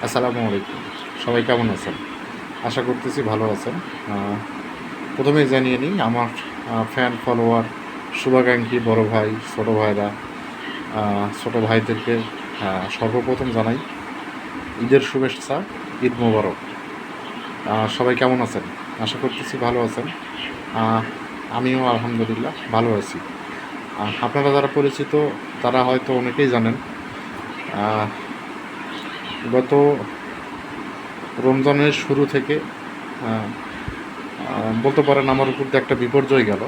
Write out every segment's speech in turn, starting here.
আসসালামু আলাইকুম। সবাই কেমন আছেন? আশা করতেছি ভালো আছেন। প্রথমেই জানিয়ে নিই আমার ফ্যান ফলোয়ার, শুভাকাঙ্ক্ষী বড় ভাই, ছোটো ভাইরা, ছোটো ভাইদেরকে সর্বপ্রথম জানাই ঈদের শুভেচ্ছা, ঈদ মোবারক। সবাই কেমন আছেন? আশা করতেছি ভালো আছেন। আমিও আলহামদুলিল্লাহ ভালো আছি। আপনারা যারা পরিচিত তারা হয়তো অনেকেই জানেন, আহ, গত রমজানের শুরু থেকে আহ, বলতে পারেন আমার উপর দিয়ে একটা বিপর্যয় গেল।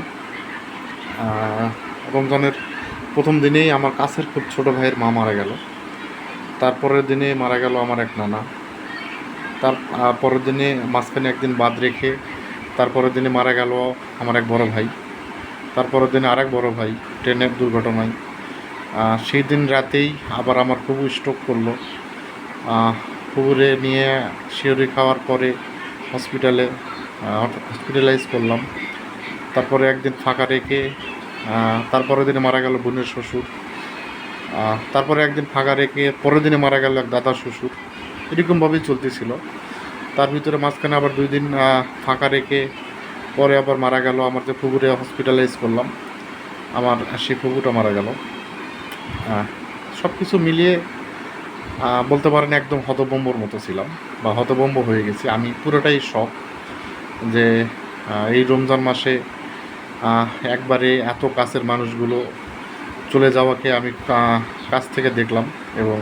রমজানের প্রথম দিনেই আমার কাছের খুব ছোটো ভাইয়ের মা মারা গেল। তারপরের দিনে মারা গেল আমার এক নানা। তার পরের দিনে মাঝখানে একদিন বাদ রেখে তারপরের দিনে মারা গেল আমার এক বড় ভাই। তারপরের দিনে আরেক বড় ভাই ট্রেনের দুর্ঘটনায়। সেই দিন রাতেই আবার আমার ফুবু স্ট্রোক করলো। ফুবুরে নিয়ে শিওরি খাওয়ার পরে হসপিটালে হসপিটালাইজ করলাম। তারপরে একদিন ফাঁকা রেখে তারপরের দিনে মারা গেল বোনের শ্বশুর। তারপরে একদিন ফাঁকা রেখে পরের দিনে মারা গেল এক দাদা শ্বশুর। এরকমভাবেই চলতেছিল। তার ভিতরে মাঝখানে আবার 2 দিন ফাঁকা রেখে পরে আবার মারা গেল আমার যে ফুপুরে হসপিটালাইজ করলাম, আমার সেই ফুপুটা মারা গেল। সব কিছু মিলিয়ে বলতে পারেন একদম হতভম্বর মতো ছিলাম বা হতভম্ব হয়ে গেছি। আমি পুরোটাই শক যে এই রমজান মাসে একবারে এত কাছের মানুষগুলো চলে যাওয়াকে আমি কাছ থেকে দেখলাম এবং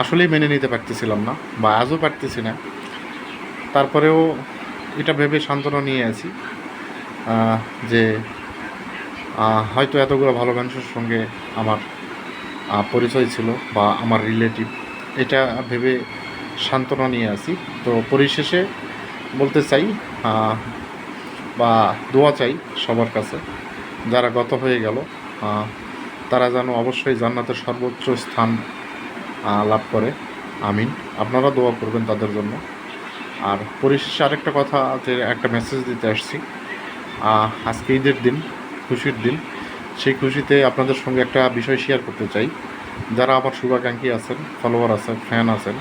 আসলেই মেনে নিতে পারতেছিলাম না বা আজও পারতেছি না। তারপরেও এটা ভেবে সান্ত্বনা নিয়ে আছি যে হয়তো এতগুলো ভালো মানুষের সঙ্গে আমার পরিচয় ছিল বা আমার রিলেটিভ, এটা ভেবে সান্ত্বনা নিয়ে আছি। তো পরিশেষে বলতে চাই বা দোয়া চাই সবার কাছে, যারা গত হয়ে গেল তারা যেন অবশ্যই জান্নাতের সর্বোচ্চ স্থান লাভ করে। আমিন। আপনারা দোয়া করবেন তাদের জন্য। আর পরিশেষে আরেকটা কথা, যে একটা মেসেজ দিতে আসছি। আজকে ঈদের দিন, খুশির দিন। সেই খুশিতে আপনাদের সঙ্গে একটা বিষয় শেয়ার করতে চাই। যারা আমার শুভাকাঙ্ক্ষী আছেন, ফলোয়ার আছেন, ফ্যান আছেন,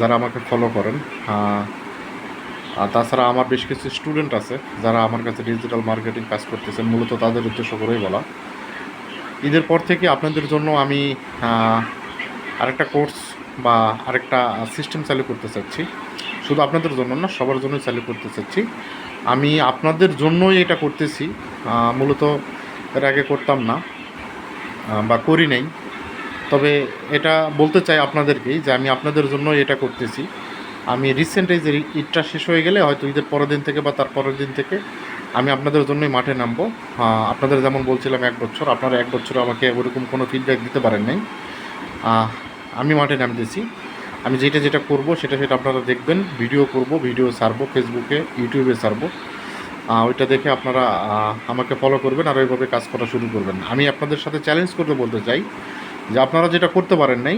যারা আমাকে ফলো করেন, আর তাছাড়া আমার বেশ কিছু স্টুডেন্ট আছে যারা আমার কাছে ডিজিটাল মার্কেটিং কাজ করতেছেন, মূলত তাদের উদ্দেশ্য করেই বলা। ঈদের পর থেকে আপনাদের জন্য আমি আরেকটা কোর্স বা আরেকটা সিস্টেম চালু করতে চাচ্ছি। শুধু আপনাদের জন্য না, সবার জন্যই চালু করতে চাচ্ছি। আমি আপনাদের জন্যই এটা করতেছি। মূলত এর আগে করতাম না বা করি নাই। তবে এটা বলতে চাই আপনাদেরকেই যে আমি আপনাদের জন্য এটা করতেছি। আমি রিসেন্ট এই যে ঈদটা শেষ হয়ে গেলে হয়তো ঈদের পরের দিন থেকে বা তার পরের দিন থেকে আমি আপনাদের জন্যই মাঠে নামবো। আপনাদের যেমন বলছিলাম 1 বছর, আপনারা 1 বছর আমাকে ওরকম কোনো ফিডব্যাক দিতে পারেন নাই। আমি মাঠে নামতেছি। আমি যেটা যেটা করব সেটা সেটা আপনারা দেখবেন। ভিডিও করব, ভিডিও ছাড়বো ফেসবুকে, ইউটিউবে ছাড়বো। ওইটা দেখে আপনারা আমাকে ফলো করবেন আর ওইভাবে কাজ করা শুরু করবেন। আমি আপনাদের সাথে চ্যালেঞ্জ করতে বলতে চাই যে আপনারা যেটা করতে পারেন নাই,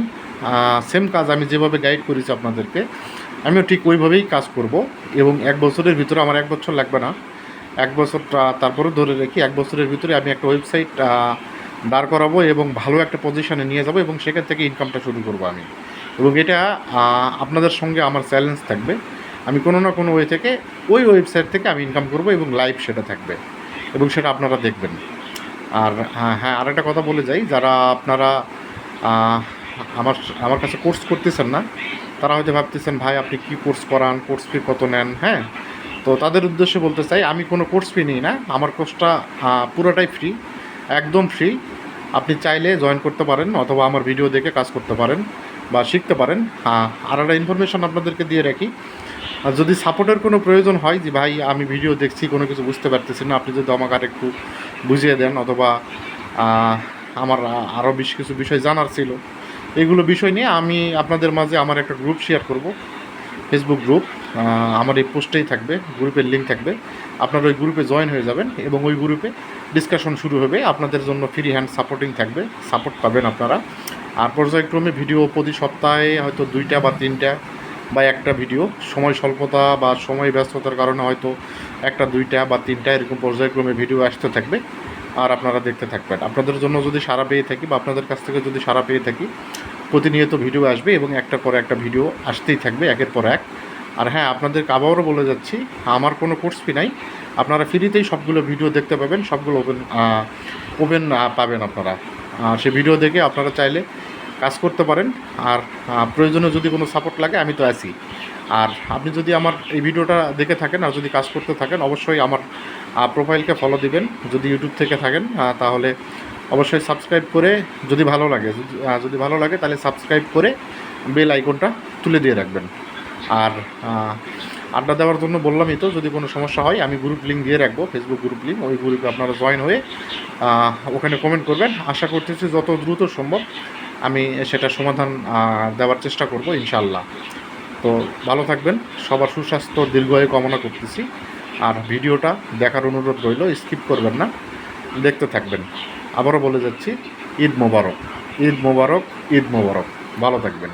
সেম কাজ আমি যেভাবে গাইড করেছি আপনাদেরকে, আমিও ঠিক ওইভাবেই কাজ করব। এবং 1 বছরের ভিতরে, আমার 1 বছর লাগবে না, 1 বছরটা তারপরে ধরে রেখে 1 বছরের ভিতরে আমি একটা ওয়েবসাইট দাঁড় করাবো এবং ভালো একটা পজিশনে নিয়ে যাব এবং সেখান থেকে ইনকামটা শুরু করব আমি। এবং এটা আপনাদের সঙ্গে আমার চ্যালেঞ্জ থাকবে। আমি কোনো না কোনো ওয়ে থেকে ওই ওয়েবসাইট থেকে আমি ইনকাম করব এবং লাইভ সেটা থাকবে এবং সেটা আপনারা দেখবেন। আর হ্যাঁ, আরেকটা কথা বলে যাই, যারা আপনারা আমার আমার কাছে কোর্স করতেছেন না, তারা হয়তো ভাবতেছেন ভাই আপনি কী কোর্স করান, কোর্স ফি কত নেন। হ্যাঁ, তো তাদের উদ্দেশ্যে বলতে চাই আমি কোনো কোর্স ফি নিই না। আমার কোর্সটা পুরোটাই ফ্রি, একদম ফ্রি। আপনি চাইলে জয়েন করতে পারেন অথবা আমার ভিডিও দেখে কাজ করতে পারেন বা শিখতে পারেন। আর একটা ইনফরমেশন আপনাদেরকে দিয়ে রাখি, আর যদি সাপোর্টের কোনো প্রয়োজন হয় যে ভাই আমি ভিডিও দেখছি কোনো কিছু বুঝতে পারতেছি না, আপনি যদি আমাকে আর একটু বুঝিয়ে দেন, অথবা আমার আরও বেশ কিছু বিষয় জানার ছিল, এগুলো বিষয় নিয়ে আমি আপনাদের মাঝে আমার একটা গ্রুপ শেয়ার করব, ফেসবুক গ্রুপ। আমার এই পোস্টেই থাকবে, গ্রুপের লিঙ্ক থাকবে। আপনারা ওই গ্রুপে জয়েন হয়ে যাবেন এবং ওই গ্রুপে ডিসকাশন শুরু হবে। আপনাদের জন্য ফ্রি হ্যান্ড সাপোর্টিং থাকবে, সাপোর্ট পাবেন আপনারা। আর পর্যায়ক্রমে ভিডিও প্রতি সপ্তাহে হয়তো 2টা বা 3টা বা একটা ভিডিও, সময় স্বল্পতা বা সময় ব্যস্ততার কারণে হয়তো 1টা 2টা বা 3টা এরকম পর্যায়ক্রমে ভিডিও আসতে থাকবে আর আপনারা দেখতে থাকবেন। আপনাদের জন্য যদি সাড়া পেয়ে থাকি বা আপনাদের কাছ থেকে যদি সাড়া পেয়ে থাকি, প্রতিনিয়ত ভিডিও আসবে এবং একটার পর একটা ভিডিও আসতেই থাকবে একের পর এক। আর হ্যাঁ, আপনাদেরকে আবারও বলে যাচ্ছি, আমার কোনো কোর্স ফি নাই, আপনারা ফ্রিতেই সবগুলো ভিডিও দেখতে পাবেন, সবগুলো ওপেন পাবেন আপনারা। সে ভিডিও দেখে আপনারা চাইলে কাজ করতে পারেন। আর প্রয়োজনে যদি কোনো সাপোর্ট লাগে আমি তো আছি। আর আপনি যদি আমার এই ভিডিওটা দেখে থাকেন আর যদি কাজ করতে থাকেন, অবশ্যই আমার প্রোফাইলকে ফলো দিবেন। যদি ইউটিউব থেকে থাকেন তাহলে অবশ্যই সাবস্ক্রাইব করে, যদি ভালো লাগে যদি ভালো লাগে তাহলে সাবস্ক্রাইব করে বেল আইকনটা তুলে দিয়ে রাখবেন। আর আড্ডা দেওয়ার জন্য বললামই তো, যদি কোনো সমস্যা হয় আমি গ্রুপ লিঙ্ক দিয়ে রাখবো, ফেসবুক গ্রুপ লিঙ্ক, ওই গ্রুপে আপনারা জয়েন হয়ে ওখানে কমেন্ট করবেন। আশা করতেছি যত দ্রুত সম্ভব আমি সেটা সমাধান দেওয়ার চেষ্টা করব ইনশাআল্লাহ। তো ভালো থাকবেন, সবার সুস্বাস্থ্য দীর্ঘায়ু কামনা করতেছি। আর ভিডিওটা দেখার অনুরোধ রইল, স্কিপ করবেন না, দেখতে থাকবেন। আবারও বলে যাচ্ছি, ঈদ মোবারক, ঈদ মোবারক, ঈদ মোবারক। ভালো থাকবেন।